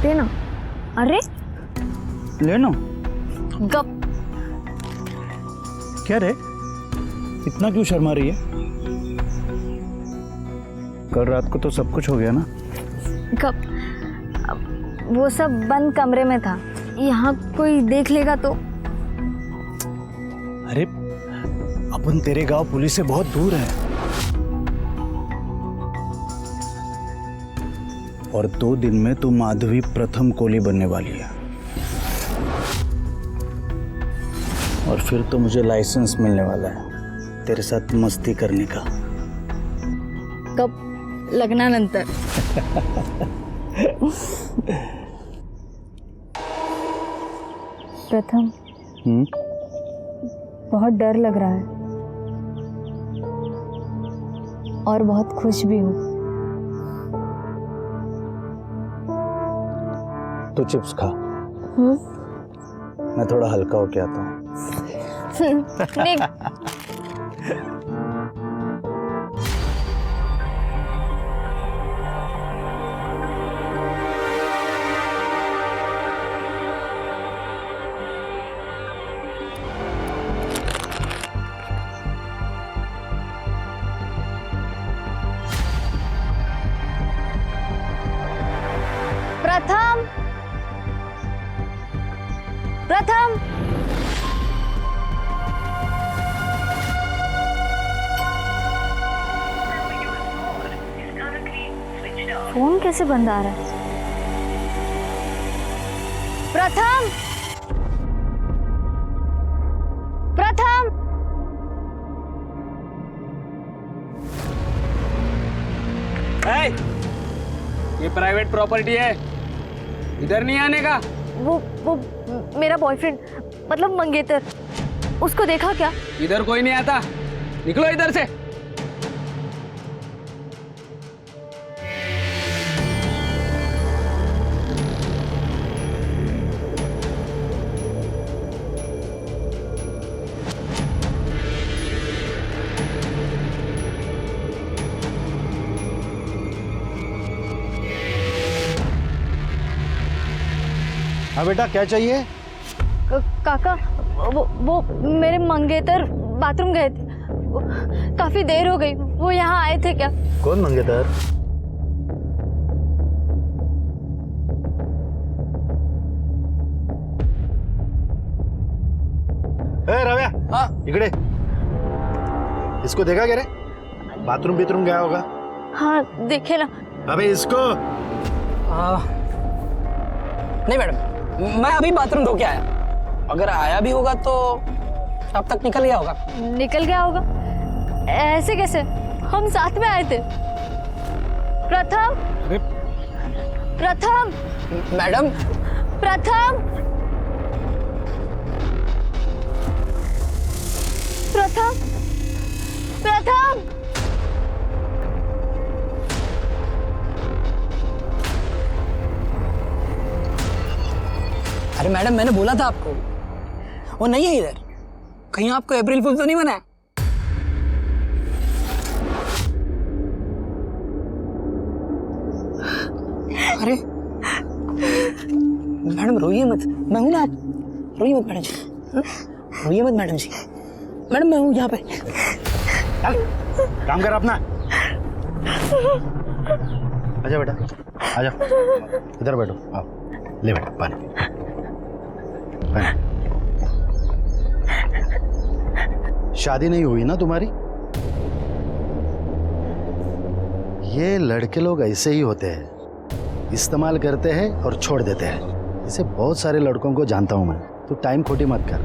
देना। अरे लेना गप। क्या रे, इतना क्यों शर्मा रही है? कल रात को तो सब कुछ हो गया ना। गप। वो सब बंद कमरे में था, यहाँ कोई देख लेगा तो। अरे अपन तेरे गांव पुलिस से बहुत दूर है, और 2 दिन में तू माधवी प्रथम कोली बनने वाली है, और फिर तो मुझे लाइसेंस मिलने वाला है तेरे साथ मस्ती करने का। कब? लग्नानंतर। प्रथम, बहुत डर लग रहा है और बहुत खुश भी हूँ। तो चिप्स खा, मैं थोड़ा हल्का होके आता हूँ। प्रथम, प्रथम, फोन कैसे बंद आ रहा है? प्रथम, प्रथम, ये प्राइवेट प्रॉपर्टी है, इधर नहीं आने का। वो मेरा बॉयफ्रेंड, मतलब मंगेतर, उसको देखा क्या? इधर कोई नहीं आता, निकलो इधर से। हाँ बेटा, क्या चाहिए? काका, वो मेरे मंगेतर बाथरूम गए थे, काफी देर हो गई। वो यहाँ आए थे क्या? कौन मंगेतर? रव्या, हाँ इकडे। इसको देखा क्या रे? बाथरूम गया होगा। हाँ देखे ना। अबे इसको। नहीं मैडम, मैं अभी बाथरूम धो के आया, अगर आया भी होगा तो अब तक निकल गया होगा। निकल गया होगा? ऐसे कैसे? हम साथ में आए थे। प्रथम, प्रथम, मैडम, प्रथम, प्रथम, प्रथम। अरे मैडम, मैंने बोला था आपको, वो नहीं है इधर। कहीं आपको अप्रैल फूल तो नहीं बना है? अरे मैडम रोइए मत, मैं हूं ना, आप रोइए मत मैडम जी, रोइए मत मैडम जी। मैडम मैं हूं यहाँ पे। चल काम कर अपना। आजा बेटा, आजा, इधर बैठो। आओ, ले बेटा पानी। शादी नहीं हुई ना तुम्हारी? ये लड़के लोग ऐसे ही होते हैं, इस्तेमाल करते हैं और छोड़ देते हैं। इसे बहुत सारे लड़कों को जानता हूं मैं। तू टाइम खोटी मत कर,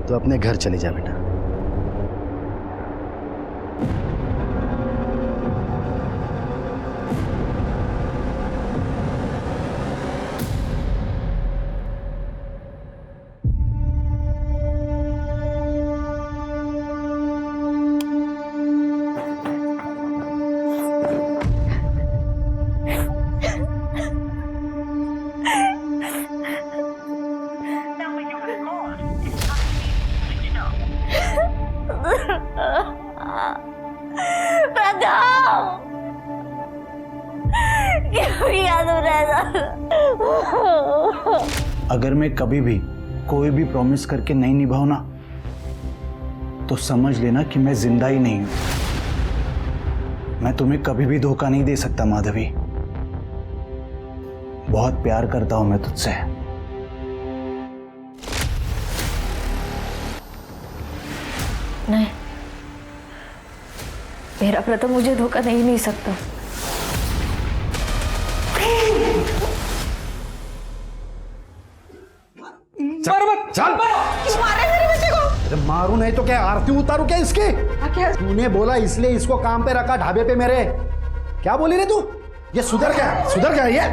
तू अपने घर चली जा बेटा। अगर मैं कभी भी कोई भी प्रॉमिस करके नहीं निभाऊं ना, तो समझ लेना कि मैं जिंदा ही नहीं हूं। मैं तुम्हें कभी भी धोखा नहीं दे सकता माधवी। बहुत प्यार करता हूं मैं तुझसे। नहीं, मेरा प्रथम मुझे धोखा नहीं मिल सकता। चल मारे मेरे बेटे को। अरे मारू नहीं तो क्या आरती उतारू क्या इसकी? क्या? तूने बोला इसलिए इसको काम पे रखा ढाबे पे मेरे। क्या बोली रे तू? ये सुधर गया ये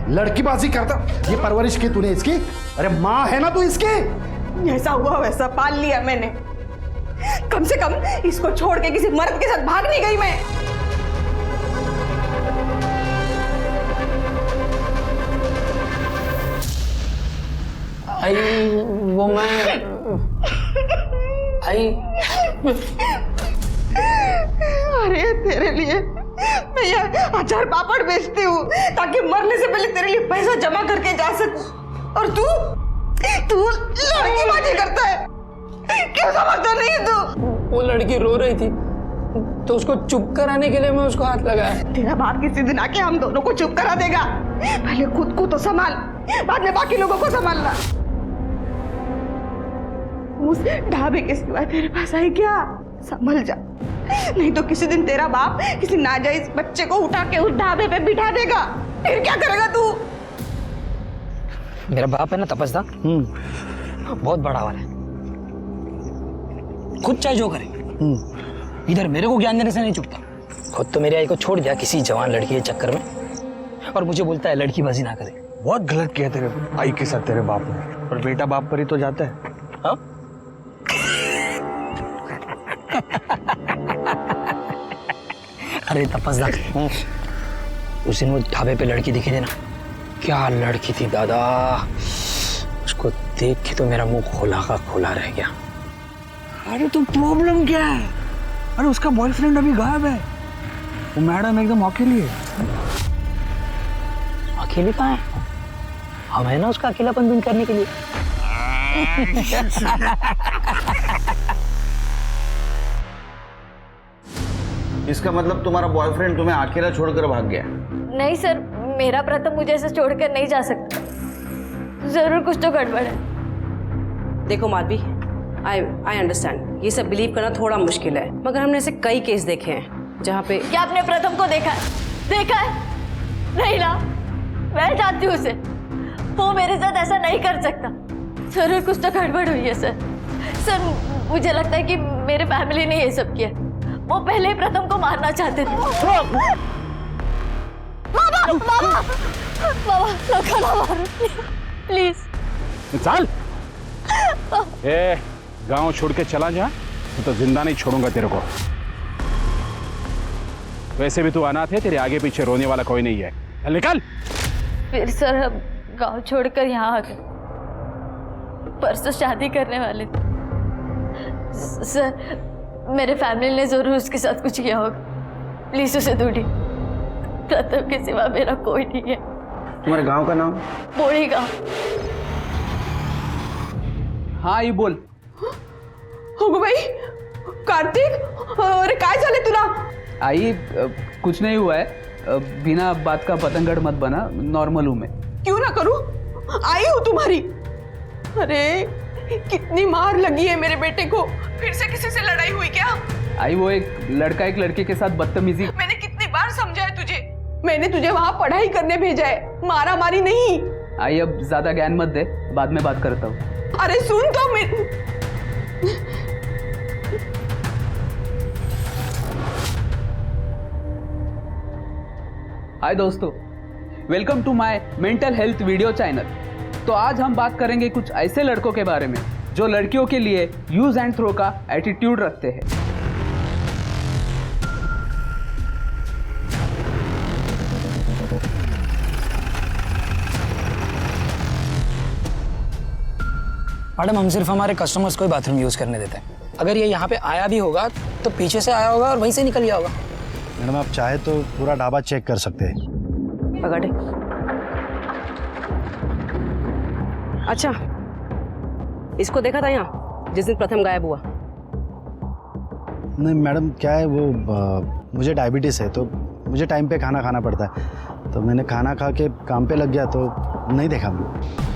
लड़कीबाजी करता। ये परवरिश की तूने इसकी? अरे माँ है ना तू इसकी। जैसा हुआ वैसा पाल लिया मैंने। कम से कम इसको छोड़ के किसी मर्द के साथ भाग नहीं गई मैं। आई वो मैं आई अरे तेरे लिए मैं ये अचार पापड़ बेचती हूँ ताकि मरने से पहले तेरे लिए पैसा जमा करके जा सकूं। और तू लड़कीबाजी करता है। क्यों समझता नहीं तू? वो लड़की रो रही थी तो उसको चुप कराने के लिए मैं उसको हाथ लगाया। तेरा बाप किसी दिन आके हम दोनों को चुप करा देगा। पहले खुद को तो संभाल, बाद में बाकी लोगों को संभालना। उस ढाबे के सिवा तेरे पास है क्या? संभल जा, नहीं तो किसी दिन तेरा बाप किसी नाजायज बच्चे को उठा के उस ढाबे पे बिठा देगा। फिर क्या करेगा तू? मेरा बाप है ना तपस्या, बहुत बड़ा वाला है। खुद चाहे जो करे, इधर मेरे को ज्ञान देने से नहीं चुकता। खुद तो मेरी आई को छोड़ दिया किसी जवान लड़की के चक्कर में, और मुझे बोलता है लड़कीबाजी ना करे। बहुत गलत किया तेरे आई के साथ तेरे बाप ने। और बेटा बाप पर ही तो जाता है। हाँ? अरे तपस्या, उस दिन वो ढाबे पे लड़की दिखी थी ना, क्या लड़की थी दादा। उसको देख के तो मेरा मुंह खोला का खोला रह गया। अरे तो प्रॉब्लम क्या है? अरे उसका बॉयफ्रेंड अभी गायब है। वो मैडम एकदम अकेली है। अकेली कहाँ है? हम है ना उसका अकेलापन दूर करने के लिए। इसका मतलब तुम्हारा बॉयफ्रेंड तुम्हें अकेला छोड़कर भाग गया? नहीं सर, मेरा प्रथम मुझे ऐसे छोड़कर नहीं जा सकता। जरूर कुछ तो गड़बड़ है। देखो माधवी, आई अंडरस्टैंड ये सब बिलीव करना थोड़ा मुश्किल है, मगर हमने ऐसे कई केस देखे हैं जहाँ पे। क्या आपने प्रथम को देखा है? देखा है? नहीं ना, मैं जानती हूँ उसे। वो मेरे साथ ऐसा नहीं कर सकता। जरूर कुछ तो गड़बड़ हुई है सर। सर मुझे लगता है कि मेरे फैमिली ने ये सब किया। वो पहले ही प्रथम को मारना चाहते थे। बाबा लोखा ना मारो प्लीज। चल ए, गांव छोड़ के चला जा, तो जिंदा नहीं छोड़ूंगा तेरे को। वैसे भी तू अनाथ है, तेरे आगे पीछे रोने वाला कोई नहीं है। चल निकल। फिर सर हम गांव छोड़कर यहाँ आ गए। परसों शादी करने वाले थे। सर मेरे फैमिली ने जरूर उसके साथ कुछ किया होगा। प्लीज उसे ढूंढिए। प्रथम के सिवा मेरा कोई नहीं है। तुम्हारे गांव का नाम? बोड़ी गांव। हाँ ये बोल। हो भाई कार्तिक, अरे काय झाले तुला? आई कुछ नहीं हुआ है। बिना बात का पतंगड़ मत बना, नॉर्मल हूं मैं। क्यों ना करूं, आई हूं तुम्हारी। अरे कितनी मार लगी है मेरे बेटे को। फिर से किसी से लड़ाई हुई क्या? आई वो एक लड़का एक लड़के के साथ बदतमीजी। मैंने कितनी बार समझाया तुझे। मैंने तुझे वहां पढ़ाई करने भेजा है, मारा मारी नहीं। आई अब ज्यादा ज्ञान मत दे, बाद में बात करता हूँ। अरे सुन तो हाय दोस्तों, welcome to my mental health video channel. तो आज हम बात करेंगे कुछ ऐसे लड़कों के बारे में जो लड़कियों के लिए यूज एंड थ्रो का एटीट्यूड रखते हैं। मैडम हम सिर्फ हमारे कस्टमर्स को ही बाथरूम यूज करने देते हैं। अगर ये यहाँ पे आया भी होगा तो पीछे से आया होगा और वहीं से निकल गया होगा। मैडम आप चाहे तो पूरा ढाबा चेक कर सकते हैं। पकड़े। अच्छा, इसको देखा था यहाँ जिस दिन प्रथम गायब हुआ? नहीं मैडम, क्या है वो मुझे डायबिटीज़ है तो मुझे टाइम पे खाना खाना पड़ता है, तो मैंने खाना खा के काम पे लग गया तो नहीं देखा मैंने।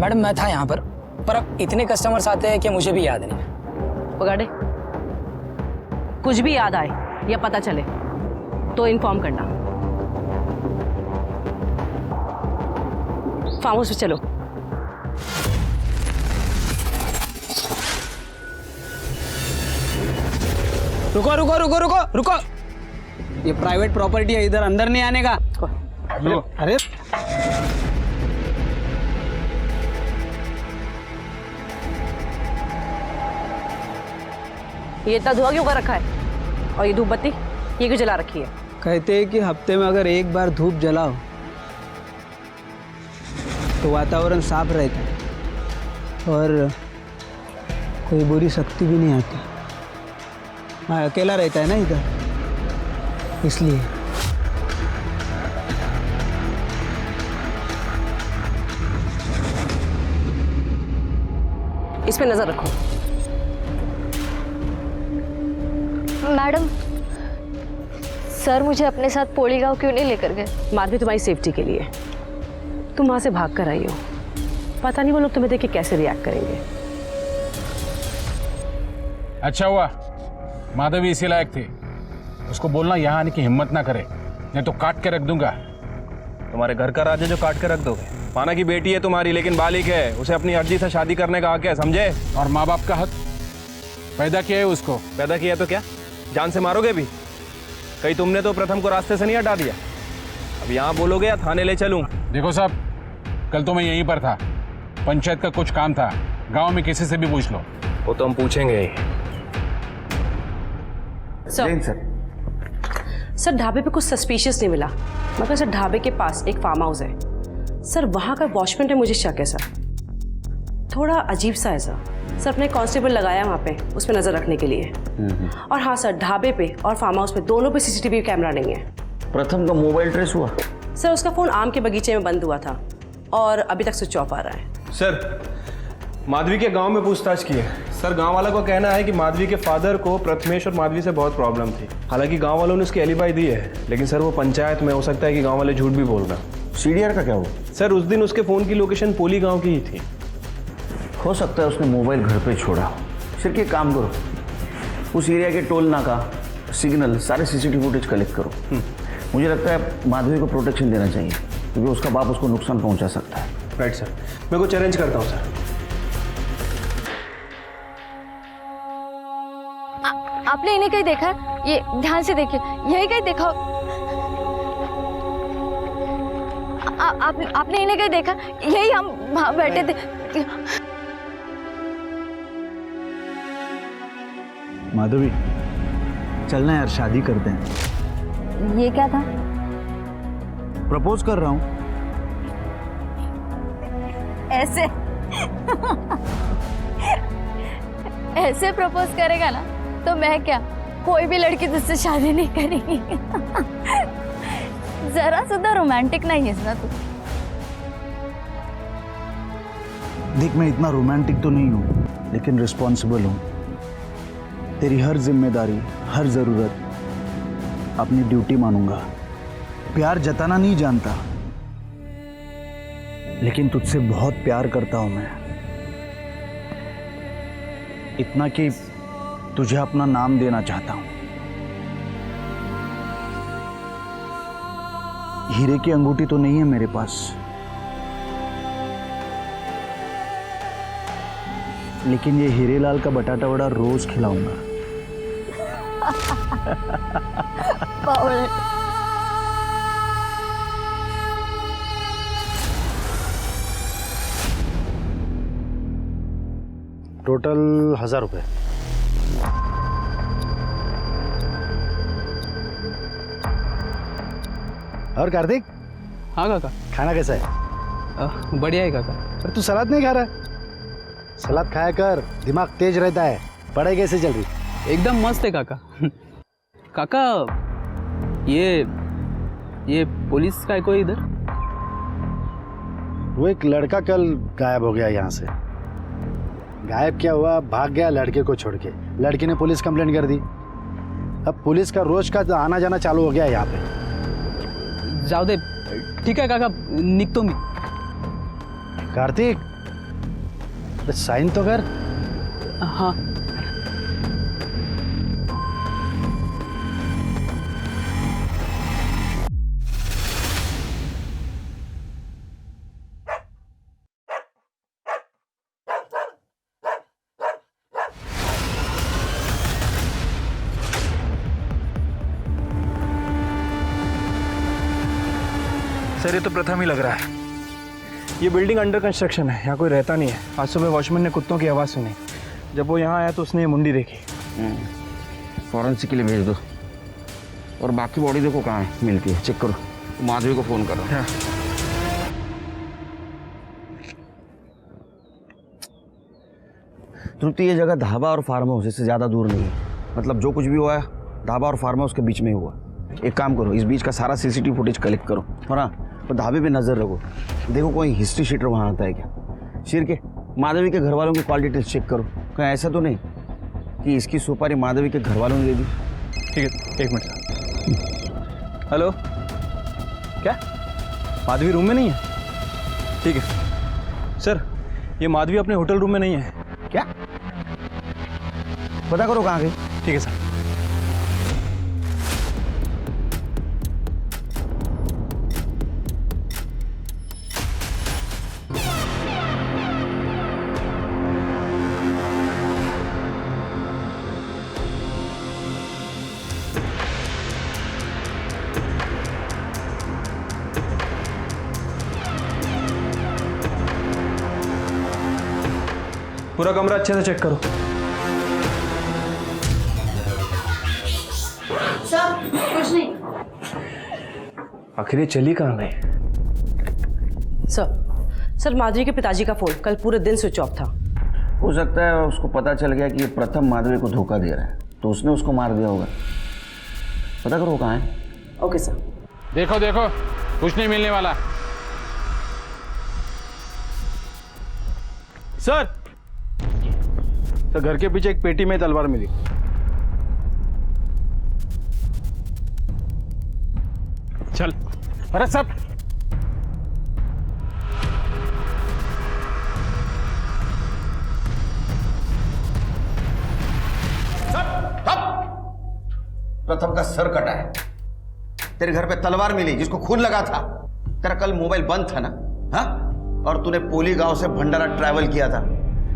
मैडम मैं था यहाँ पर अब इतने कस्टमर्स आते हैं कि मुझे भी याद नहीं। बगाड़े, कुछ भी याद आए या पता चले तो इन्फॉर्म करना। फार्म हाउस पे चलो। रुको रुको रुको रुको रुको, ये प्राइवेट प्रॉपर्टी है, इधर अंदर नहीं आने का। अरे ये इतना धुआं क्यों कर रखा है? और ये धूप बत्ती ये क्यों जला रखी है? कहते हैं कि हफ्ते में अगर एक बार धूप जलाओ तो वातावरण साफ रहता है और कोई बुरी शक्ति भी नहीं आती। मैं अकेला रहता है ना इधर, इसलिए। इस पे नजर रखो। मैडम, सर मुझे अपने साथ पोड़ी गांव क्यों नहीं लेकर गए? माधवी, तुम्हारी सेफ्टी के लिए। तुम वहां से भाग कर आई हो, पता नहीं वो लोग तुम्हें देख के कैसे रिएक्ट करेंगे। अच्छा हुआ माधवी इसी लायक थी, उसको बोलना यहाँ आने की हिम्मत ना करे, नहीं तो काट के रख दूंगा। तुम्हारे घर का राज है जो काट के रख दोगे? माना की बेटी है तुम्हारी, लेकिन बालिक है, उसे अपनी अर्जी से शादी करने का हक है, समझे? और माँ बाप का हक? पैदा किया है उसको। पैदा किया तो क्या जान से मारोगे भी? कहीं तुमने तो प्रथम को रास्ते से नहीं हटा दिया? अब यहाँ बोलोगे या थाने ले चलूं? देखो साहब, कल तो मैं यहीं पर था, पंचायत का कुछ काम था, गांव में किसी से भी पूछ लो। वो तो हम पूछेंगे ही। सर ढाबे पे कुछ सस्पिशियस नहीं मिला, मगर सर ढाबे के पास एक फार्म हाउस है सर, वहाँ का वॉचमैन पे मुझे शक है सर, थोड़ा अजीब सा है सर अपने कांस्टेबल लगाया वहाँ पे उस पर नजर रखने के लिए। और हाँ सर, ढाबे पे और फार्म हाउस पे दोनों पे सीसीटीवी कैमरा नहीं है। प्रथम का मोबाइल ट्रेस हुआ? सर उसका फोन आम के बगीचे में बंद हुआ था और अभी तक स्विच ऑफ आ रहा है। सर माधवी के गांव में पूछताछ की है सर, गांव वालों का कहना है कि माधवी के फादर को प्रथमेश और माधवी से बहुत प्रॉब्लम थी। हालांकि गांव वालों ने उसकी एलिबाई दी है, लेकिन सर वो पंचायत में, हो सकता है कि गांव वाले झूठ भी बोल रहे हैं। सीडीआर का क्या हुआ? सर उस दिन उसके फ़ोन की लोकेशन पोली गांव की ही थी। हो सकता है उसने मोबाइल घर पे छोड़ा। सिर्फ एक काम करो, उस एरिया के टोल नाका, सिग्नल, सारे सीसीटीवी फुटेज कलेक्ट करो। मुझे लगता है माधवी को प्रोटेक्शन देना चाहिए, क्योंकि उसका बाप उसको नुकसान पहुंचा सकता है। राइट सर, मैं को चैलेंज करता हूँ सर। आपने इन्हें कहीं देखा? ये ध्यान से देखिए, यही कहीं देखा? आपने इन्हें कहीं देखा? यही हम वहां बैठे थे। माधवी, चलना यार, शादी करते हैं। ये क्या था? प्रपोज कर रहा हूँ। ऐसे ऐसे प्रपोज करेगा ना तो मैं क्या, कोई भी लड़की तुझसे शादी नहीं करेगी। जरा सुधा रोमांटिक नहीं है ना तू। देख, मैं इतना रोमांटिक तो नहीं हूँ, लेकिन रिस्पॉन्सिबल हूँ। तेरी हर जिम्मेदारी, हर जरूरत अपनी ड्यूटी मानूंगा। प्यार जताना नहीं जानता, लेकिन तुझसे बहुत प्यार करता हूं मैं, इतना कि तुझे अपना नाम देना चाहता हूं। हीरे की अंगूठी तो नहीं है मेरे पास, लेकिन ये हीरेलाल का बटाटा वड़ा रोज खिलाऊंगा। टोटल 1000 रुपये। और कार्तिक, हाँ काका, खाना कैसा है? बढ़िया है काका। अरे तू सलाद नहीं खा रहा है? सलाद खाया कर, दिमाग तेज रहता है। पढ़ाई कैसे चल रही? एकदम मस्त है काका। काका ये पुलिस का है कोई इधर? वो एक लड़का कल गायब हो गया यहाँ से। गायब क्या हुआ, भाग गया लड़के को छोड़ के। लड़की ने पुलिस कंप्लेंट कर दी। अब पुलिस का रोज का आना जाना चालू हो गया है यहाँ पे। जाओ दे, ठीक है काका, निकतो मी। कार्तिक, अरे साइन तो कर। हाँ सर, ये तो प्रथम ही लग रहा है। ये बिल्डिंग अंडर कंस्ट्रक्शन है, यहाँ कोई रहता नहीं है। आज सुबह वॉचमैन ने कुत्तों की आवाज़ सुनी। जब वो यहाँ आया तो उसने ये मुंडी देखी। फॉरेंसिक के लिए भेज दो। और बाकी बॉडी देखो कहाँ है, मिलती है, चेक करो। माधवी को फ़ोन करो। हाँ। तृप्ति, ये जगह ढाबा और फार्म हाउस इससे ज़्यादा दूर नहीं है। मतलब जो कुछ भी हुआ है ढाबा और फार्म हाउस के बीच में ही हुआ। एक काम करो, इस बीच का सारा सीसीटीवी फुटेज कलेक्ट करो और हाँ, तो ढाबे पे नज़र रखो। देखो कोई हिस्ट्री शीटर वहाँ आता है क्या। शिर के माधवी के घर वालों की कॉल डिटेल्स चेक करो। कहीं ऐसा तो नहीं कि इसकी सुपारी माधवी के घर वालों ने दे दी। ठीक है, 1 मिनट। हेलो, क्या माधवी रूम में नहीं है? ठीक है सर, ये माधवी अपने होटल रूम में नहीं है। क्या? पता करो कहाँ गई। ठीक है सर। पूरा कमरा अच्छे से चेक करो। सर कुछ नहीं। आखिर ये चली कहाँ गई? सर माधवी के पिताजी का फ़ोन कल पूरे दिन स्विच ऑफ था। हो सकता है उसको पता चल गया कि ये प्रथम माधवी को धोखा दे रहा है, तो उसने उसको मार दिया होगा। पता करो वो कहाँ है। Okay sir. देखो देखो, कुछ नहीं मिलने वाला। सर, तो घर के पीछे एक पेटी में तलवार मिली। चल। अरे सब प्रथम का सर कटा है। तेरे घर पे तलवार मिली जिसको खून लगा था। तेरा कल मोबाइल बंद था ना? हाँ, और तूने पोली गांव से भंडारा ट्रैवल किया था।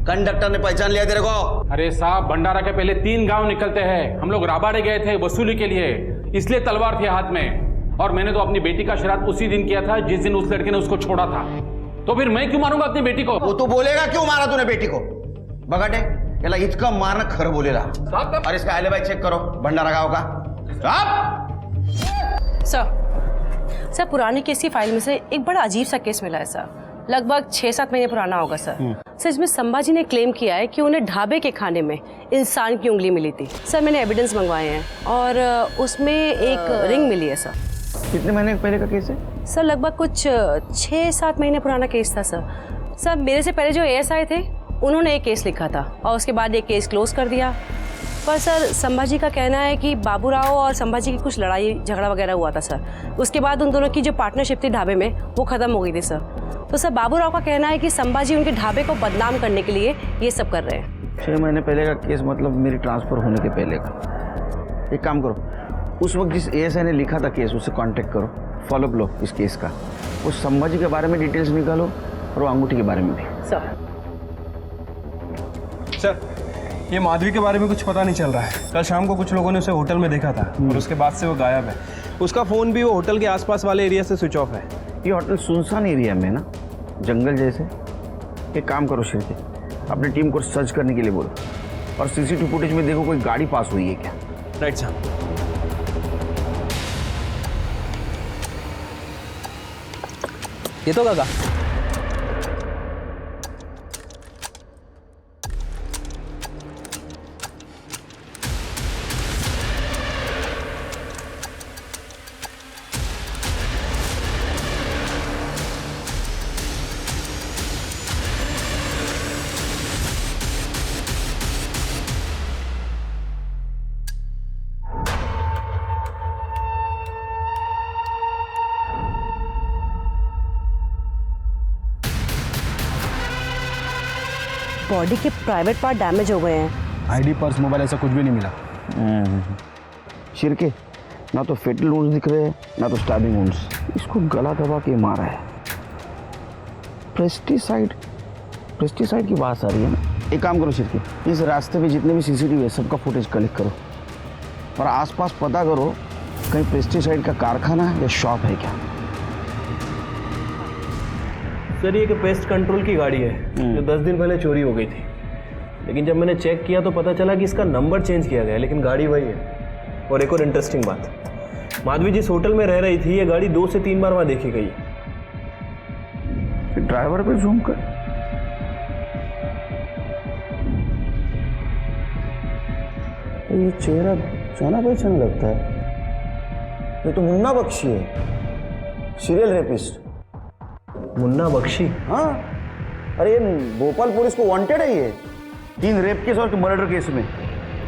कंडक्टर ने पहचान लिया तेरे को। अरे साहब, भंडारा के पहले 3 गांव निकलते हैं। हम लोग राबाड़े गए थे वसूली के लिए, इसलिए तलवार थी हाथ में। और मैंने तो अपनी बेटी का श्राद्ध उसी दिन किया था जिस दिन उस लड़के ने उसको छोड़ा था। तो फिर मैं क्यों मारूंगा अपनी बेटी को? वो तो बोलेगा क्यों मारा तूने बेटी को। बगाटे याला इतका मारना खरं बोलेला। और इसका एलिबाई चेक करो भंडारा गांव का। सर पुरानी केस की फाइल में से एक बड़ा अजीब सा केस मिला है सर। लगभग 6-7 महीने पुराना होगा सर। सर इसमें संभाजी ने क्लेम किया है कि उन्हें ढाबे के खाने में इंसान की उंगली मिली थी। सर मैंने एविडेंस मंगवाए हैं और उसमें एक रिंग मिली है सर। कितने महीने पहले का केस है? सर लगभग कुछ 6-7 महीने पुराना केस था सर। सर मेरे से पहले जो ASI थे उन्होंने एक केस लिखा था और उसके बाद ये केस क्लोज कर दिया। पर सर संभाजी का कहना है कि बाबूराव और संभाजी की कुछ लड़ाई झगड़ा वगैरह हुआ था सर। उसके बाद उन दोनों की जो पार्टनरशिप थी ढाबे में वो ख़त्म हो गई थी सर। तो सर बाबूराव का कहना है कि संभाजी उनके ढाबे को बदनाम करने के लिए ये सब कर रहे हैं। 6 महीने पहले का केस मतलब मेरी ट्रांसफ़र होने के पहले का। एक काम करो, उस वक्त जिस ASI ने लिखा था केस उससे कांटेक्ट करो, फॉलोअप लो इस केस का। उस संभाजी के बारे में डिटेल्स निकालो और वो अंगूठी के बारे में भी। सर ये माधवी के बारे में कुछ पता नहीं चल रहा है। कल शाम को कुछ लोगों ने उसे होटल में देखा था और उसके बाद से वो गायब है। उसका फ़ोन भी वो होटल के आसपास वाले एरिया से स्विच ऑफ है। ये होटल सुनसान एरिया में ना, जंगल जैसे। एक काम करो शिरके, अपनी टीम को सर्च करने के लिए बोलो और CCTV फुटेज में देखो कोई गाड़ी पास हुई है क्या। राइट साहब। ये तो काका बॉडी के प्राइवेट पार्ट डैमेज हो गए हैं। आईडी, पर्स, मोबाइल ऐसा कुछ भी नहीं मिला। शिरके, ना तो फेटल वुंड्स दिख रहे हैं ना तो स्टैबिंग वुंड्स। इसको गला दबा के मारा है। पेस्टिसाइड की बात आ रही है ना। एक काम करो शिरके, इस रास्ते पे जितने भी सीसीटीवी है सबका फुटेज कलेक्ट करो और आसपास पता करो कहीं पेस्टिसाइड का कारखाना या शॉप है क्या। सर ये एक पेस्ट कंट्रोल की गाड़ी है जो 10 दिन पहले चोरी हो गई थी, लेकिन जब मैंने चेक किया तो पता चला कि इसका नंबर चेंज किया गया, लेकिन गाड़ी वही है। और एक और इंटरेस्टिंग बात, माधवी जिस होटल में रह रही थी ये गाड़ी 2 से 3 बार वहाँ देखी गई है। ड्राइवर पे झूम कर ये चेहरा जाना पहचाना लगता है। ये तो मुन्ना बख्शी है, सीरियल रेपिस्ट। मुन्ना बख्शी? हाँ, अरे ये भोपाल पुलिस को वांटेड है ये 3 रेप केस और मर्डर केस में।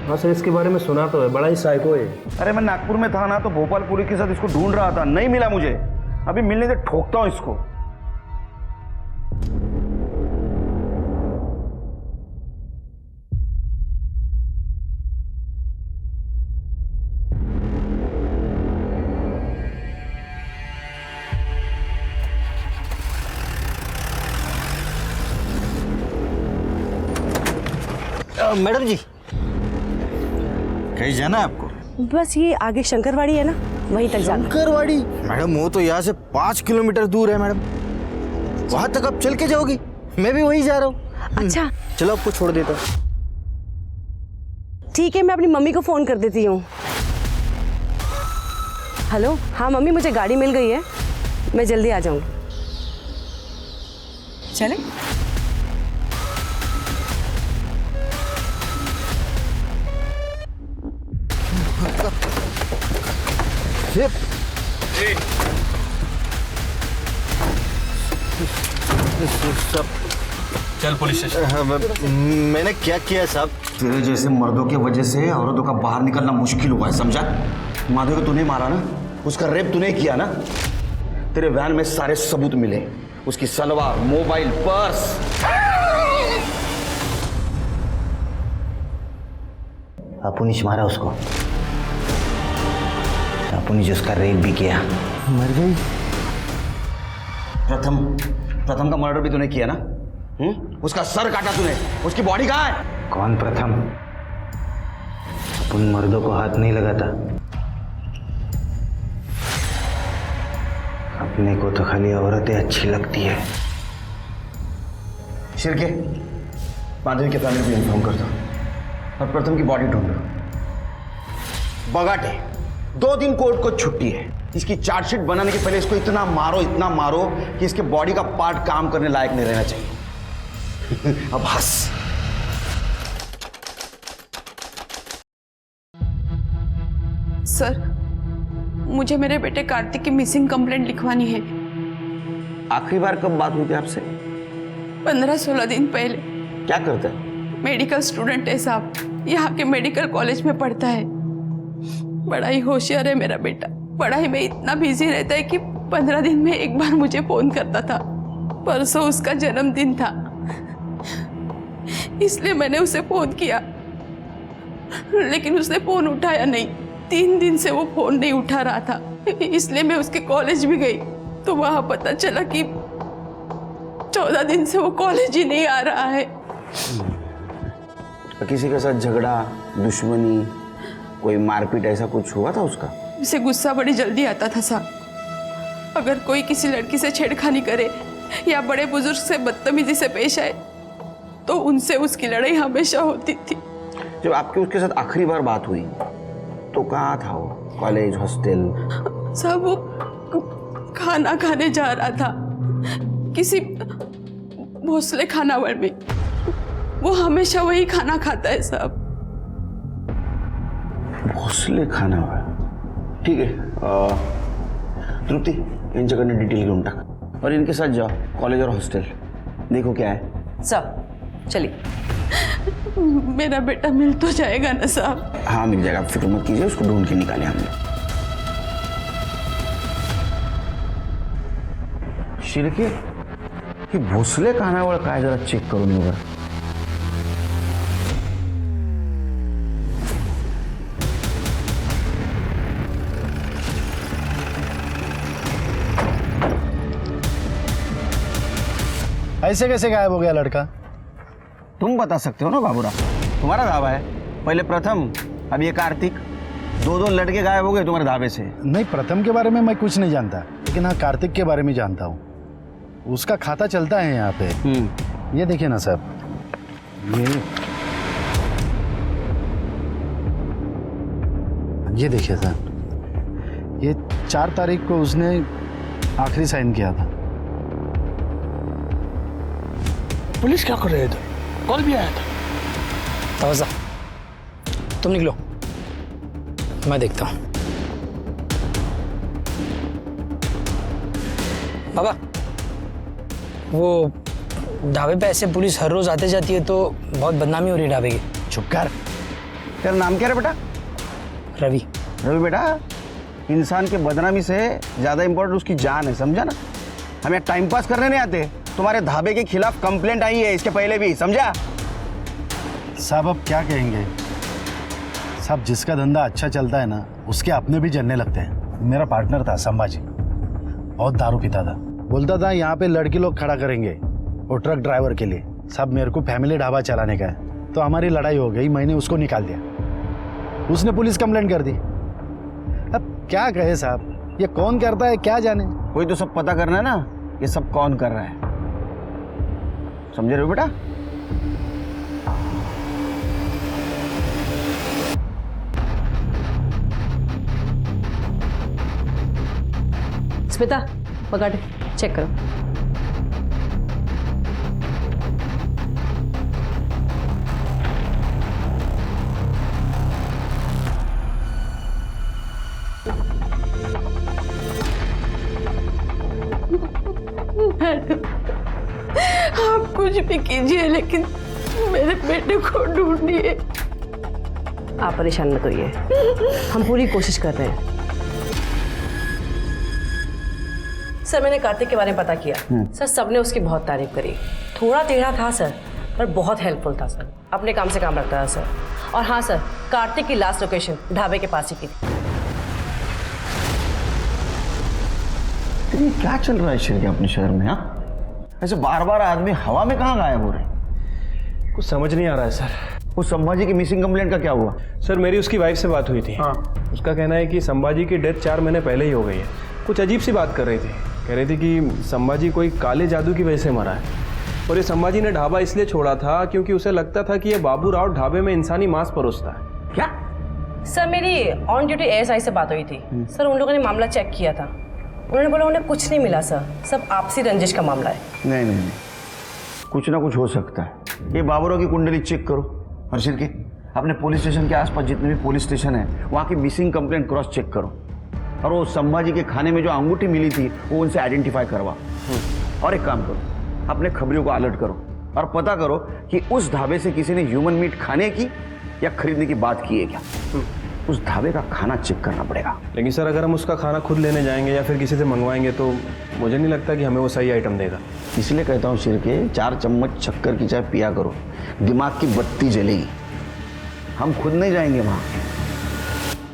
हाँ सर, इसके बारे में सुना तो है, बड़ा ही साइको है। अरे मैं नागपुर में था ना तो भोपाल पुलिस के साथ इसको ढूंढ रहा था, नहीं मिला मुझे। अभी मिलने से ठोकता हूँ इसको। मैडम जी, कहीं जाना है आपको? बस ये आगे शंकरवाड़ी है ना, वहीं तक जाना। शंकरवाड़ी? मैडम वो तो यहाँ से 5 किलोमीटर दूर है मैडम। वहां तक आप चल के जाओगी? मैं भी वहीं जा रहा हूँ। अच्छा चलो आपको छोड़ देता हूँ। ठीक है, मैं अपनी मम्मी को फोन कर देती हूँ। हेलो, हाँ मम्मी, मुझे गाड़ी मिल गई है, मैं जल्दी आ जाऊँगी। चले? चल पुलिस स्टेशन। मैंने क्या किया साहब? तेरे जैसे मर्दों की वजह से औरतों का बाहर निकलना मुश्किल हुआ है, समझा? माधव को तूने मारा ना, उसका रेप तूने किया ना। तेरे वैन में सारे सबूत मिले, उसकी सलवार, मोबाइल, पर्स। अपुनिश मारा उसको, अपुनिश उसका रेप भी किया। मर गई? प्रथम का मर्डर भी तूने किया ना? उसका सर काटा तूने, उसकी बॉडी कहाँ है? कौन प्रथम? उन मर्दों को हाथ नहीं लगाता। अपने को तो खाली औरतें अच्छी लगती है। शिरके, माधवी के फैमिली को इन्फॉर्म कर दो और प्रथम की बॉडी ढूंढ लो। बगाटे 2 दिन कोर्ट को छुट्टी है। इसकी चार्जशीट बनाने के पहले इसको इतना मारो कि इसके बॉडी का पार्ट काम करने लायक नहीं रहना चाहिए। अब हंस। सर, मुझे मेरे बेटे कार्तिक की मिसिंग कंप्लेंट लिखवानी है। आखिरी बार कब बात हुई थी आपसे? 15-16 दिन पहले। क्या करता है? मेडिकल स्टूडेंट है साहब, यहाँ के मेडिकल कॉलेज में पढ़ता है। बड़ा ही होशियार है मेरा बेटा। पढ़ाई में इतना बिजी रहता है कि 15 दिन में एक बार मुझे फोन करता था। परसों उसका जन्मदिन था, इसलिए मैंने उसे फोन किया, लेकिन उसने फोन उठाया नहीं। 3 दिन से वो फोन नहीं उठा रहा था, इसलिए मैं उसके कॉलेज भी गई तो वहां पता चला कि 14 दिन से वो कॉलेज ही नहीं आ रहा है। किसी के साथ झगड़ा, दुश्मनी, कोई मारपीट ऐसा कुछ हुआ था उसका? उसे गुस्सा बड़ी जल्दी आता था साहब। अगर कोई किसी लड़की से छेड़खानी करे या बड़े बुजुर्ग से बदतमीजी से पेश आए तो उनसे उसकी लड़ाई हमेशा होती थी। जब आपकी उसके साथ आखिरी बार बात हुई तो कहाँ था वो? College, hostel? साहब वो खाना खाने जा रहा था किसी भोसले खानावळ में। वो हमेशा वही खाना खाता है साहब। भोसले खानावळ? ठीक है, तृप्ति इन जगह ने डिटेल घेऊन टाक और इनके साथ जाओ कॉलेज और हॉस्टल, देखो क्या है। सर चलिए। मेरा बेटा मिल तो जाएगा ना साहब? हाँ मिल जाएगा, आप फिक्र मत कीजिए, उसको ढूंढ के निकाले हमने। शिरके, ही भोसले खानावळ काय जरा चेक करून बघा। ऐसे कैसे गायब हो गया लड़का? तुम बता सकते हो ना बाबूराव, तुम्हारा ढाबा है। पहले प्रथम, अब ये कार्तिक, दो लड़के गायब हो गए तुम्हारे ढाबे से। नहीं, प्रथम के बारे में मैं कुछ नहीं जानता, लेकिन हाँ कार्तिक के बारे में जानता हूँ। उसका खाता चलता है यहाँ पे। ये देखिए ना साहब, ये देखिए सर, ये 4 तारीख को उसने आखिरी साइन किया था। पुलिस क्या कर रहे थे? कॉल भी आया था। तवज्जा, तुम निकलो, मैं देखता हूँ। बाबा, वो ढाबे पे ऐसे पुलिस हर रोज आते जाती है तो बहुत बदनामी हो रही है ढाबे की। चुप कर। तेरा नाम क्या है बेटा? रवि। रवि बेटा, इंसान के बदनामी से ज़्यादा इम्पोर्टेंट उसकी जान है, समझा ना? हमें टाइम पास करने नहीं आते। तुम्हारे ढाबे के खिलाफ कंप्लेंट आई है इसके पहले भी, समझा? साहब अब क्या कहेंगे साहब, जिसका धंधा अच्छा चलता है ना उसके अपने भी जलने लगते हैं। मेरा पार्टनर था संभाजी, बहुत दारू पीता था। बोलता था यहाँ पे लड़की लोग खड़ा करेंगे और ट्रक ड्राइवर के लिए। साहब मेरे को फैमिली ढाबा चलाने का है, तो हमारी लड़ाई हो गई। मैंने उसको निकाल दिया, उसने पुलिस कंप्लेंट कर दी। अब क्या कहे साहब, ये कौन करता है क्या जाने। कोई तो सब पता करना है ना, ये सब कौन कर रहा है, समझे रहे हो बेटा? स्मिता, पकड़, चेक करो। आप कुछ भी कीजिए लेकिन मेरे बेटे को ढूंढिए। आप परेशान मत होइए, हम पूरी कोशिश कर रहे हैं। सर मैंने कार्तिक के बारे में पता किया। सर सबने उसकी बहुत तारीफ करी। थोड़ा टेढ़ा था सर, पर बहुत हेल्पफुल था सर। अपने काम से काम रखता था सर। और हाँ सर, कार्तिक की लास्ट लोकेशन ढाबे के पास ही की थी। ये क्या चल रहा है शहर के अपने शहर में? हाँ, ऐसे बार बार आदमी हवा में कहाँ गायब हो रहे हैं? कुछ समझ नहीं आ रहा है सर। वो संभाजी की मिसिंग कंप्लेंट का क्या हुआ? सर मेरी उसकी वाइफ से बात हुई थी। हाँ, उसका कहना है कि संभाजी की डेथ 4 महीने पहले ही हो गई है। कुछ अजीब सी बात कर रही थी, कह रही थी कि संभाजी कोई काले जादू की वजह से मरा है। और ये संभाजी ने ढाबा इसलिए छोड़ा था क्योंकि उसे लगता था कि ये बाबू राव ढाबे में इंसानी मांस परोसता है। क्या? सर मेरी ऑन ड्यूटी एएसआई से बात हुई थी। सर उन लोगों ने मामला चेक किया था, उन्होंने बोला उन्हें कुछ नहीं मिला सर, सब आपसी रंजिश का मामला है। नहीं, कुछ ना कुछ हो सकता है। ये बाबूराव की कुंडली चेक करो हर्षिल की, अपने पुलिस स्टेशन के आसपास जितने भी पुलिस स्टेशन है वहाँ की मिसिंग कंप्लेंट क्रॉस चेक करो। और वो संभाजी के खाने में जो अंगूठी मिली थी वो उनसे आइडेंटिफाई करवा। और एक काम करो, अपने खबरियों को अलर्ट करो और पता करो कि उस ढाबे से किसी ने ह्यूमन मीट खाने की या खरीदने की बात की है क्या। उस ढाबे का खाना चेक करना पड़ेगा। लेकिन सर अगर हम उसका खाना खुद लेने जाएंगे या फिर किसी से मंगवाएंगे तो मुझे नहीं लगता कि हमें वो सही आइटम देगा। इसलिए कहता हूँ शिर के 4 चम्मच शक्कर की चाय पिया करो, दिमाग की बत्ती जलेगी। हम खुद नहीं जाएंगे वहाँ,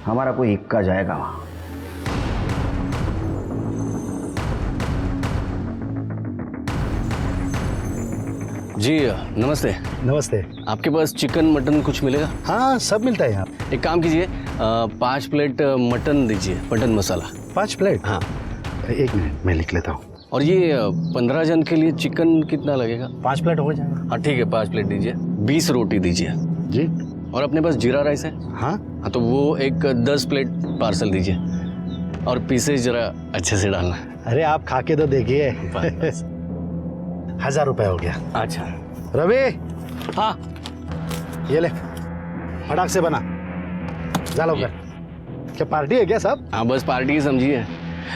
हमारा कोई इक्का जाएगा वहाँ। जी नमस्ते। नमस्ते। आपके पास चिकन मटन कुछ मिलेगा? हाँ सब मिलता है यहाँ। एक काम कीजिए, 5 प्लेट मटन दीजिए, मटन मसाला। 5 प्लेट? हाँ। 1 मिनट मैं लिख लेता हूँ। और ये 15 जन के लिए चिकन कितना लगेगा? 5 प्लेट हो जाएगा। हाँ ठीक है, 5 प्लेट दीजिए। 20 रोटी दीजिए। जी। और अपने पास जीरा राइस है? हाँ। हाँ तो वो एक 10 प्लेट पार्सल दीजिए और पीसेज जरा अच्छे से डालना। अरे आप खा के तो देखिए। 1000 रुपये हो गया। अच्छा रवि। हाँ ये ले, फटाक से बना, जालो कर। क्या पार्टी है क्या साहब? हाँ बस पार्टी ही समझिए।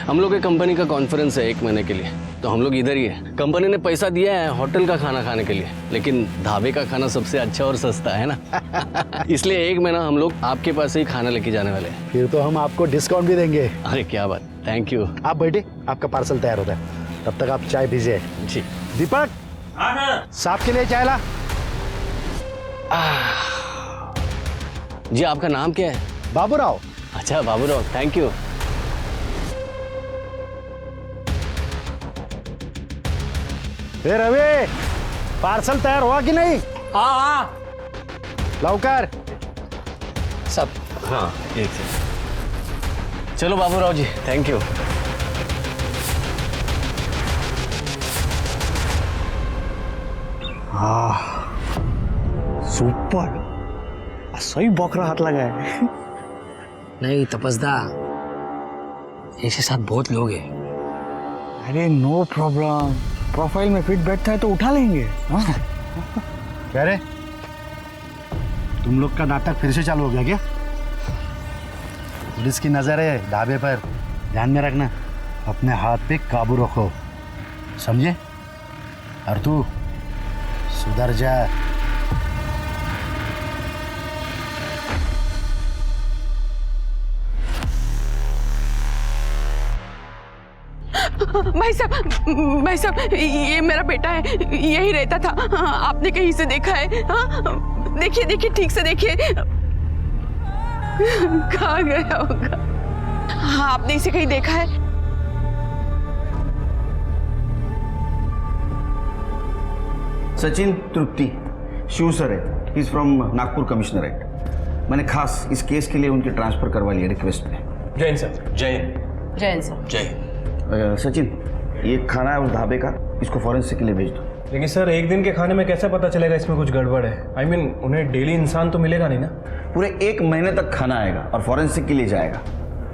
हम लोग के कंपनी का कॉन्फ्रेंस है 1 महीने के लिए, तो हम लोग इधर ही है। कंपनी ने पैसा दिया है होटल का खाना खाने के लिए, लेकिन ढाबे का खाना सबसे अच्छा और सस्ता है ना। इसलिए 1 महीना हम लोग आपके पास से ही खाना लेके जाने वाले हैं। फिर तो हम आपको डिस्काउंट भी देंगे। अरे क्या बात, थैंक यू। आप बैठे, आपका पार्सल तैयार होता है, तब तक आप चाय पीजिए। जी। दीपक, साहब के लिए चाय ला। जी आपका नाम क्या है? बाबूराव। अच्छा बाबूराव, थैंक यू। ए रवि, पार्सल तयार हुआ कि नहीं? हाँ हाँ लवकर. सब. हाँ एक से. चलो बाबूराव जी, थैंक यू. सुपर. असंही बकरा हाथ लगा है. नहीं तपस्दा, ऐसे साथ बहुत लोग हैं. अरे नो प्रॉब्लम, प्रोफाइल में फिट बैठता है तो उठा लेंगे. हाँ क्या रे, तुम लोग का नाटक फिर से चालू हो गया क्या? पुलिस की नजर है ढाबे पर, ध्यान में रखना. अपने हाथ पे काबू रखो, समझे? और तू सुधर जा. भाई साहब ये मेरा बेटा है, यही रहता था. आपने कहीं से देखा है? हाँ देखिए देखिए, ठीक से देखिए. कहाँ गया होगा? हाँ आपने इसे कहीं देखा है? सचिन तृप्ति शिवसर है. He is from Nagpur commissionerate. मैंने खास इस केस के लिए उनकी ट्रांसफर करवा लिया रिक्वेस्ट पे. जैन सर. जय जैन सर. जय. सचिन, ये खाना है उस ढाबे का, इसको फॉरेंसिक के लिए भेज दो. लेकिन सर एक दिन के खाने में कैसे पता चलेगा इसमें कुछ गड़बड़ है? I mean, उन्हें डेली इंसान तो मिलेगा नहीं ना. पूरे 1 महीने तक खाना आएगा और फॉरेंसिक के लिए जाएगा.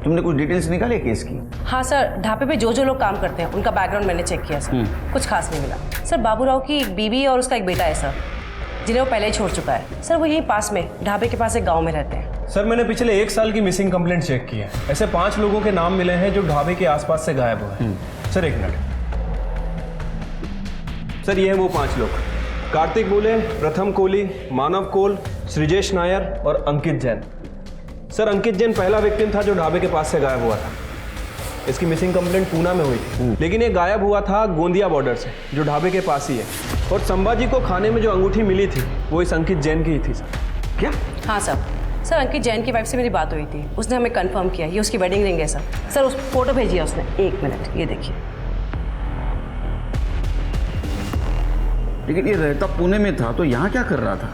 तुमने कुछ डिटेल्स निकाली केस की? हाँ सर, ढाबे पे जो लोग काम करते हैं उनका बैकग्राउंड मैंने चेक किया सर. कुछ खास नहीं मिला सर. बाबूराव की एक बीवी और उसका एक बेटा है सर, जिन्हें वो पहले ही छोड़ चुका है सर. वो यहीं पास में ढाबे के पास एक गाँव में रहते हैं. सर मैंने पिछले 1 साल की मिसिंग कंप्लेंट चेक की है. ऐसे 5 लोगों के नाम मिले हैं जो ढाबे के आसपास से गायब हुए हैं. Sir 1 minute. सर ये हैं वो 5 लोग: कार्तिक बोले, प्रथम कोली, मानव कोल, सृजेश नायर और अंकित जैन. सर अंकित जैन पहला विक्टिम था जो ढाबे के पास से गायब हुआ था. इसकी मिसिंग कंप्लेंट पूना में हुई थी, लेकिन ये गायब हुआ था गोंदिया बॉर्डर से, जो ढाबे के पास ही है. और संभाजी को खाने में जो अंगूठी मिली थी वो इस अंकित जैन की ही थी. सर क्या? हाँ सर अंकित जैन की वाइफ से मेरी बात हुई थी. उसने हमें कंफर्म किया ये उसकी वेडिंग रिंग है सर. सर उस फोटो भेजी है उसने. 1 मिनट, ये देखिए. लेकिन ये रहता पुणे में था तो यहाँ क्या कर रहा था?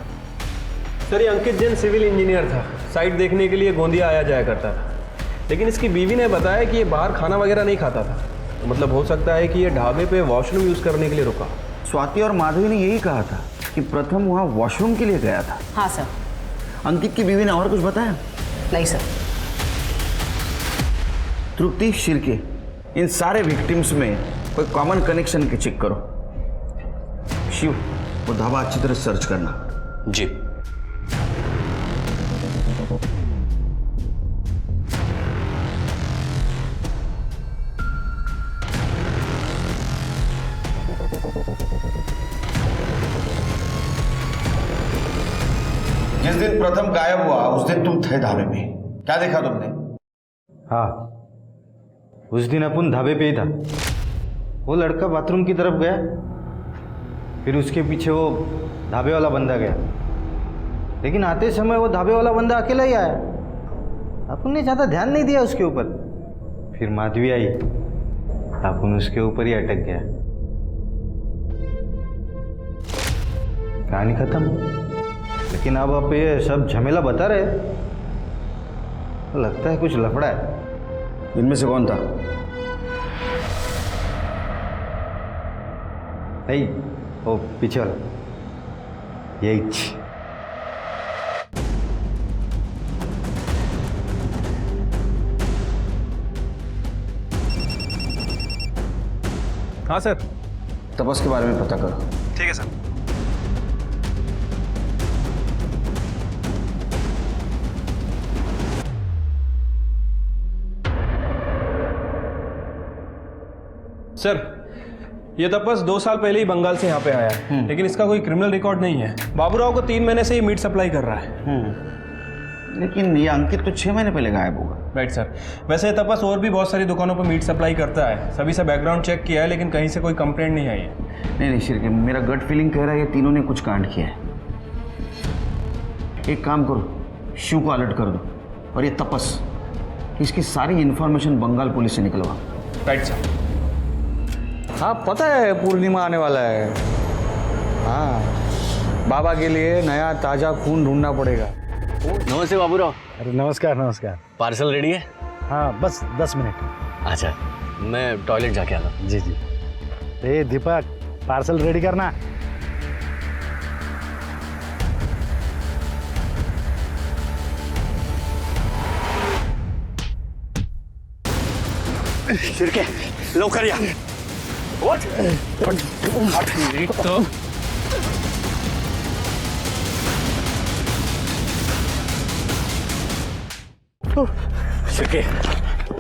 सर ये अंकित जैन सिविल इंजीनियर था. साइट देखने के लिए गोंदिया आया जाया करता था. लेकिन इसकी बीवी ने बताया कि ये बाहर खाना वगैरह नहीं खाता था. तो मतलब हो सकता है कि ये ढाबे पे वॉशरूम यूज़ करने के लिए रुका. स्वाति और माधवी ने यही कहा था कि प्रथम वहाँ वॉशरूम के लिए गया था. हाँ सर. अंकित की बीवी ने और कुछ बताया? नहीं सर. तृप्ति, शिर्के, इन सारे विक्टिम्स में कोई कॉमन कनेक्शन के चेक करो. शिव, वो ढाबा अच्छी तरह सर्च करना. जी. जिस दिन प्रथम गायब हुआ उस दिन तुम थे ढाबे पे. क्या देखा तुमने? हाँ, उस दिन अपन ढाबे पे ही था. वो लड़का बाथरूम की तरफ गया, फिर उसके पीछे वो ढाबे वाला बंदा गया. लेकिन आते समय वो ढाबे वाला बंदा अकेला ही आया. अपन ने ज़्यादा ध्यान नहीं दिया उसके ऊपर. फिर माधवी आई, अपन उसके ऊपर ही अटक गया. कहानी खत्म. लेकिन अब आप ये सब झमेला बता रहे, लगता है कुछ लफड़ा है. इनमें से कौन था? नहीं, वो पीछे वाला, यही. हाँ सर. तपस के बारे में पता करो. ठीक है सर. सर ये तपस 2 साल पहले ही बंगाल से यहाँ पे आया है. लेकिन इसका कोई क्रिमिनल रिकॉर्ड नहीं है. बाबूराव को 3 महीने से ये मीट सप्लाई कर रहा है. लेकिन ये अंकित तो 6 महीने पहले गायब होगा. Right sir. वैसे तपस और भी बहुत सारी दुकानों पर मीट सप्लाई करता है. सभी से बैकग्राउंड चेक किया है लेकिन कहीं से कोई कंप्लेंट नहीं आई है. नहीं शिरके, मेरा गट फीलिंग कह रहा है ये तीनों ने कुछ कांड किया है. एक काम करो, शिव को अलर्ट कर दो और ये तपस, इसकी सारी इंफॉर्मेशन बंगाल पुलिस से निकलवा. Right sir. हाँ पता है पूर्णिमा आने वाला है। हाँ बाबा के लिए नया ताज़ा खून ढूंढना पड़ेगा। नमस्ते बाबूराव। अरे नमस्कार नमस्कार। पार्सल रेडी है? हाँ बस 10 मिनट। अच्छा मैं टॉयलेट जाके आता हूँ। जी जी। ए दीपक पार्सल रेडी करना। शिरके लवकर या। शिरके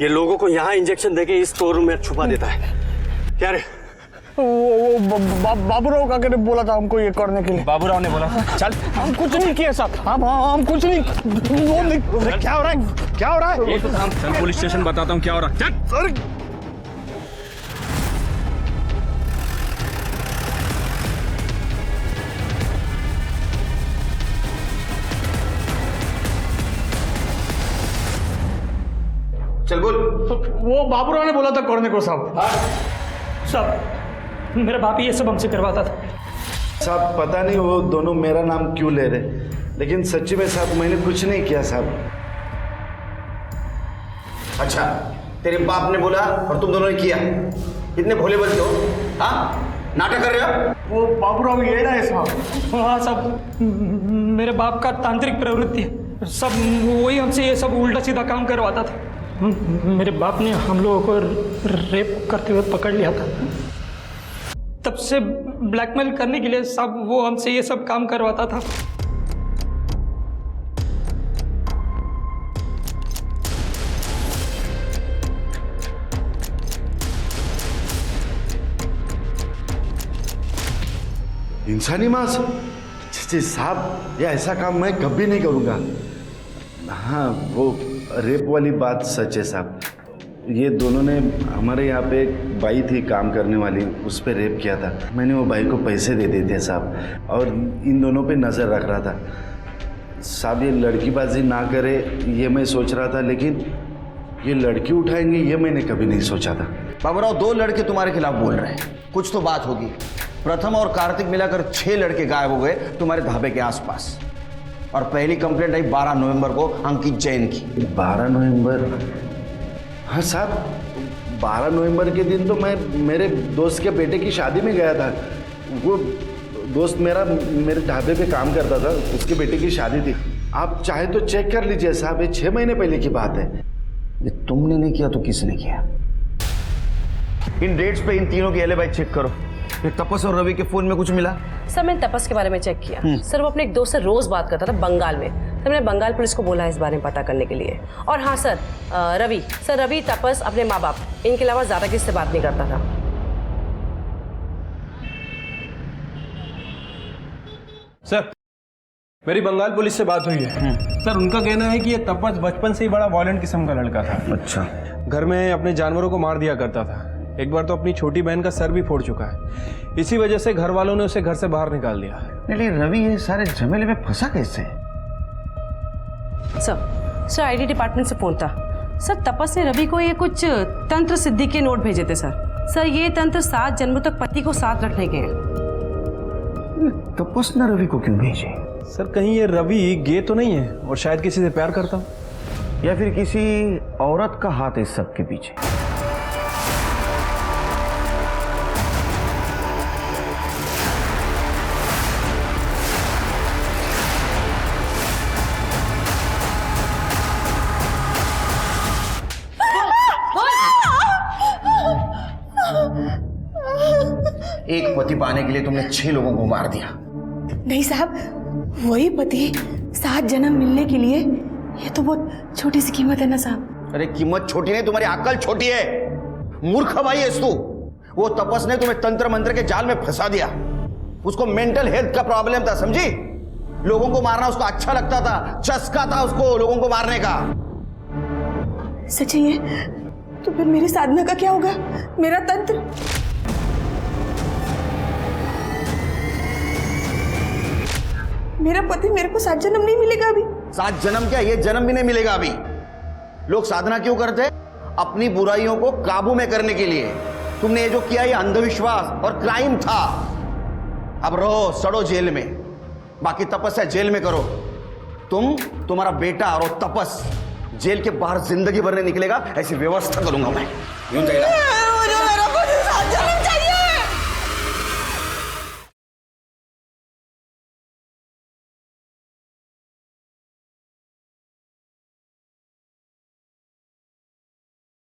ये लोगों को यहाँ इंजेक्शन देके इस स्टोर रूम में छुपा देता है क्या रे? बाबूराव काका ने बोला था हमको ये करने के लिए। बाबूराव ने बोला था। चल हम कुछ नहीं किए साहब। हम कुछ नहीं। क्या हो रहा है क्या हो रहा है? ये तो चल पुलिस स्टेशन बताता हूँ क्या हो रहा है। चल चल बोल। वो बाबूराव ने बोला था करने को साहब। साहब मेरा बाप ही ये सब हमसे करवाता था। साहब पता नहीं वो दोनों मेरा नाम क्यों ले रहे, लेकिन सच्ची में साहब मैंने कुछ नहीं किया साहब। अच्छा तेरे बाप ने बोला और तुम दोनों ने किया? कितने भोले बनते हो? हाँ नाटक कर रहे हो? वो बाबूराव ये ना है साहब। हाँ साहब मेरे बाप का तांत्रिक प्रवृत्ति है, सब वही हमसे ये सब उल्टा सीधा काम करवाता था। मेरे बाप ने हम लोगों को रेप करते हुए पकड़ लिया था, तब से ब्लैकमेल करने के लिए सब वो हमसे ये सब काम करवाता था। इंसानी मांस? जी साहब ये ऐसा काम मैं कभी नहीं करूँगा। हाँ वो रेप वाली बात सच है साहब। ये दोनों ने हमारे यहाँ पे एक बाई थी काम करने वाली, उस पर रेप किया था। मैंने वो बाई को पैसे दे दिए थे साहब, और इन दोनों पे नज़र रख रहा था साहब। ये लड़कीबाजी ना करे ये मैं सोच रहा था, लेकिन ये लड़की उठाएंगे ये मैंने कभी नहीं सोचा था। बाबूराव 2 लड़के तुम्हारे खिलाफ बोल रहे हैं, कुछ तो बात होगी। प्रथम और कार्तिक मिलाकर 6 लड़के गायब हो गए तुम्हारे ढाबे के आसपास, और पहली कंप्लेंट आई 12 नवंबर को अंकित जैन की। 12 नवंबर? हाँ साहब 12 नवंबर के दिन तो मैं मेरे दोस्त के बेटे की शादी में गया था। वो दोस्त मेरे ढाबे पे काम करता था, उसके बेटे की शादी थी। आप चाहे तो चेक कर लीजिए साहब, ये 6 महीने पहले की बात है। ये तुमने नहीं किया तो किसने किया? इन डेट्स पे इन तीनों की एलिबाई चेक करो। ये तपस और रवि के फोन में कुछ मिला? सर मैंने तपस के बारे में चेक किया। सर वो अपने एक दोस्त से रोज बात करता था बंगाल में। सर मैंने बंगाल पुलिस को बोला है इस बारे में पता करने के लिए। और हाँ सर रवि तपस अपने माँ बाप इनके अलावा ज्यादा किसी से बात नहीं करता था। सर मेरी बंगाल पुलिस से बात हुई है। सर उनका कहना है कि ये तपस बचपन से ही बड़ा वॉयलेंट किस्म का लड़का था। अच्छा। घर में अपने जानवरों को मार दिया करता था, एक बार तो अपनी छोटी बहन का सर भी फोड़ चुका है। इसी वजह से घर वालों ने उसे घर से बाहर निकाल दिया। लेकिन रवि ये सारे झमेले में फंसा कैसे? सर आईटी डिपार्टमेंट से फोन था। सर तपस ने रवि को ये कुछ तंत्र सिद्धि के नोट भेजे थे सर ये तंत्र 7 जन्मों तक पति को साथ रखने के हैं। तपस ने रवि को क्यों भेजे? सर कहीं ये रवि गे तो नहीं है और शायद किसी से प्यार करता हो, या फिर किसी औरत का हाथ है इस सब के पीछे? एक पति पाने के लिए तुमने 6 लोगों को मार दिया। नहीं साहब, वही पति 7 जन्म मिलने के लिए ये तो बहुत छोटी सी कीमत है ना साहब। अरे कीमत छोटी नहीं, तुम्हारी अक्ल छोटी है। मूर्ख भाई है तू। वो तपस ने तुम्हें तंत्र मंत्र के जाल में फंसा दिया। उसको मेंटल हेल्थ का प्रॉब्लम था, समझी? लोगों को मारना उसको अच्छा लगता था, चस्का था उसको लोगों को मारने का। सच है ये? तो फिर मेरी साधना का क्या होगा? मेरा तंत्र? मेरा पति मेरे को 7 जन्म नहीं मिलेगा अभी? 7 जन्म क्या, ये जन्म भी नहीं मिलेगा अभी। लोग साधना क्यों करते हैं? अपनी बुराइयों को काबू में करने के लिए। तुमने ये जो किया ये अंधविश्वास और क्राइम था। अब रहो सड़ो जेल में, बाकी तपस्या जेल में करो। तुम्हारा बेटा और वो तपस जेल के बाहर जिंदगी भर नहीं निकलेगा, ऐसी व्यवस्था करूंगा मैं। यूं जाएगा।